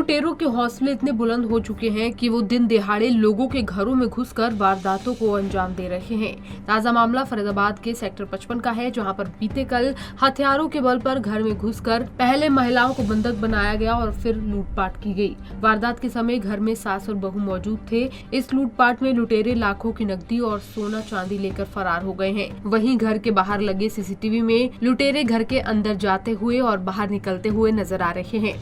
लुटेरों के हौसले इतने बुलंद हो चुके हैं कि वो दिन दिहाड़े लोगों के घरों में घुसकर वारदातों को अंजाम दे रहे हैं। ताजा मामला फरीदाबाद के सेक्टर 55 का है, जहां पर बीते कल हथियारों के बल पर घर में घुसकर पहले महिलाओं को बंधक बनाया गया और फिर लूटपाट की गई। वारदात के समय घर में सास और बहू मौजूद थे। इस लूटपाट में लुटेरे लाखों की नकदी और सोना चांदी लेकर फरार हो गए हैं। वहीं घर के बाहर लगे सीसीटीवी में लुटेरे घर के अंदर जाते हुए और बाहर निकलते हुए नजर आ रहे हैं।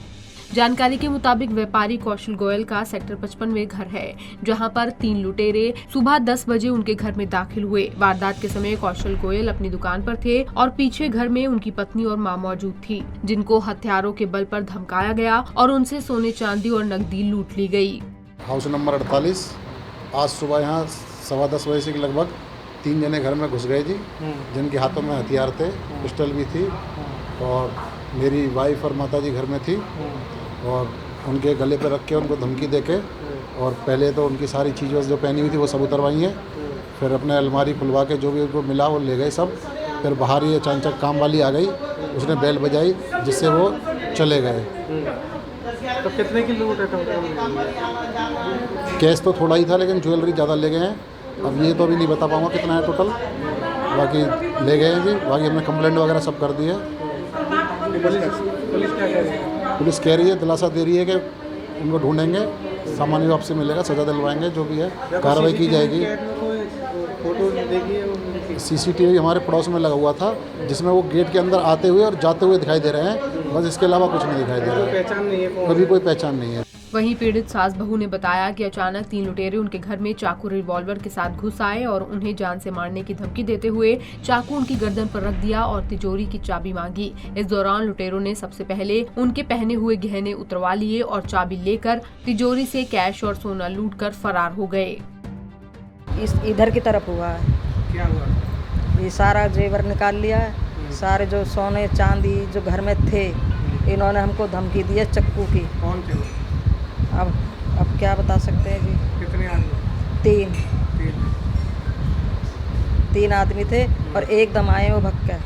जानकारी के मुताबिक व्यापारी कौशल गोयल का सेक्टर 55 में घर है, जहां पर 3 लुटेरे सुबह 10 बजे उनके घर में दाखिल हुए। वारदात के समय कौशल गोयल अपनी दुकान पर थे और पीछे घर में उनकी पत्नी और मां मौजूद थी, जिनको हथियारों के बल पर धमकाया गया और उनसे सोने चांदी और नकदी लूट ली गई। हाउस नंबर 48 आज सुबह यहाँ 10:15 बजे के लगभग 3 जने घर में घुस गए जी, जिनके हाथों में हथियार थे, पिस्टल भी थी और मेरी वाइफ और माता जी घर में थी और उनके गले पर रख के उनको धमकी देके और पहले तो उनकी सारी चीज़ें जो पहनी हुई थी वो सब उतरवाई हैं। फिर अपने अलमारी खुलवा के जो भी उनको मिला वो ले गए सब। फिर बाहर ही अचानक काम वाली आ गई, उसने बेल बजाई जिससे वो चले गए। तो कितने की लूट है? कैश तो थोड़ा ही था लेकिन ज्वेलरी ज़्यादा ले गए हैं। अब ये तो अभी नहीं बता पाऊँगा कितना है टोटल, बाकी ले गए हैं जी। बाकी हमने कंप्लेंट वगैरह सब कर दी है। पुलिस क्या कह रही है? पुलिस कह रही है, दिलासा दे रही है कि उनको ढूंढेंगे, सामान्य वापसी मिलेगा, सजा दिलवाएंगे, जो भी है कार्रवाई की जाएगी। फोटो देखिए, सीसीटीवी हमारे पड़ोस में लगा हुआ था, जिसमें वो गेट के अंदर आते हुए और जाते हुए दिखाई दे रहे हैं, बस इसके अलावा कुछ नहीं दिखाई दे रहा है। पहचान नहीं है, अभी कोई पहचान नहीं है। वहीं पीड़ित सास बहू ने बताया कि अचानक 3 लुटेरे उनके घर में चाकू रिवॉल्वर के साथ घुस आए और उन्हें जान से मारने की धमकी देते हुए चाकू उनकी गर्दन पर रख दिया और तिजोरी की चाबी मांगी। इस दौरान लुटेरों ने सबसे पहले उनके पहने हुए गहने उतरवा लिए और चाबी लेकर तिजोरी से कैश और सोना लूटकर फरार हो गए। इधर की तरफ हुआ है। क्या हुआ? ये सारा जेवर निकाल लिया है, सारे जो सोने चांदी जो घर में थे, इन्होंने हमको धमकी दी है चक्कू की। कौन थे? अब क्या बता सकते हैं जी। कितने आदमी? 3 आदमी थे और एकदम आए वो भग के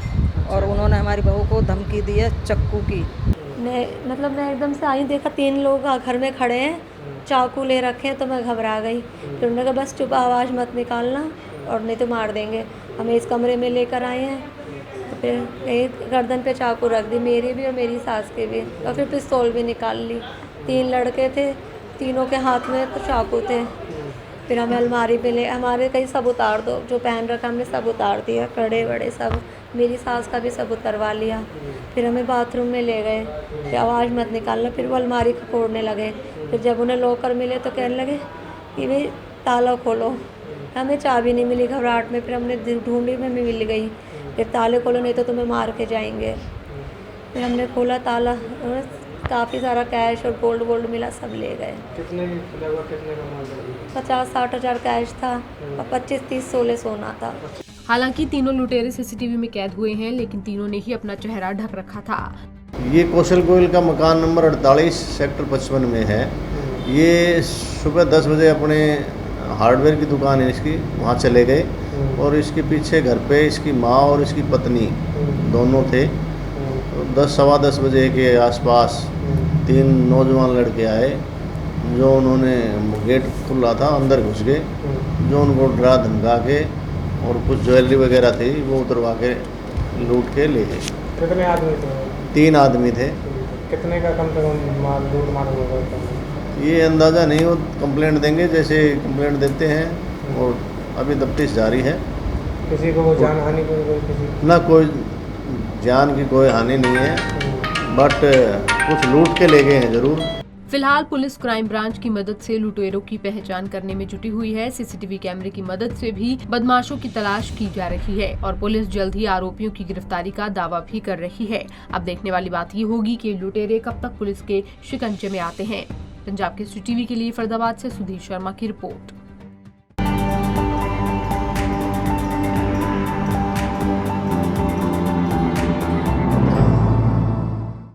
और उन्होंने हमारी बहू को धमकी दी है चक्कू की। मैं एकदम से आई, देखा 3 लोग घर में खड़े हैं, चाकू ले रखे हैं, तो मैं घबरा गई। फिर उन्होंने कहा बस चुप, आवाज़ मत निकालना और नहीं तो मार देंगे। हमें इस कमरे में लेकर आए हैं, तो फिर एक गर्दन पे चाकू रख दी, मेरी भी और मेरी सास के भी, और फिर पिस्तौल भी निकाल ली। 3 लड़के थे, तीनों के हाथ में तो चाकू थे। फिर हमें अलमारी पे ले, हमारे कहीं सब उतार दो, जो पहन रखा हमने सब उतार दिया, कड़े बड़े सब, मेरी सास का भी सब उतरवा लिया। फिर हमें बाथरूम में ले गए, फिर आवाज़ मत निकालना, फिर वो अलमारी को फोड़ने लगे। फिर जब उन्हें लॉकर मिले तो कहने लगे कि भाई ताला खोलो। हमें चाबी नहीं मिली घबराहट में, फिर हमने ढूंढी में मिल गई। फिर ताले खोलो नहीं तो तुम्हें मार के जाएंगे। फिर हमने खोला ताला, काफ़ी सारा कैश और गोल्ड मिला, सब ले गए। कितने लगभग कितने का माल था? 50-60 हज़ार कैश था और 25-30 तोले सोना था। हालांकि तीनों लुटेरे सीसीटीवी में कैद हुए हैं, लेकिन तीनों ने ही अपना चेहरा ढक रखा था। ये कौशल गोयल का मकान नंबर 48 सेक्टर 55 में है। ये सुबह 10 बजे अपने हार्डवेयर की दुकान है इसकी, वहाँ चले गए और इसके पीछे घर पे इसकी माँ और इसकी पत्नी दोनों थे। 10-10:15 बजे के आसपास 3 नौजवान लड़के आए, जो उन्होंने गेट खुला था, अंदर घुस गए, जो उनको डरा धमका के और कुछ ज्वेलरी वगैरह थी वो उतरवा के लूट के ले गए। कितने आदमी थे? 3 आदमी थे। कितने का कम से कम माल लूट मार होगा? ये अंदाज़ा नहीं, वो कंप्लेंट देंगे जैसे कंप्लेंट देते हैं, और अभी तफ्तीश जारी है। किसी को जान हानि कोई ना, कोई जान की कोई हानि नहीं है, बट कुछ लूट के ले गए हैं जरूर। फिलहाल पुलिस क्राइम ब्रांच की मदद से लुटेरों की पहचान करने में जुटी हुई है। सीसीटीवी कैमरे की मदद से भी बदमाशों की तलाश की जा रही है और पुलिस जल्द ही आरोपियों की गिरफ्तारी का दावा भी कर रही है। अब देखने वाली बात ये होगी कि लुटेरे कब तक पुलिस के शिकंजे में आते हैं। पंजाब केसरी टीवी के लिए फरीदाबाद से सुधीर शर्मा की रिपोर्ट।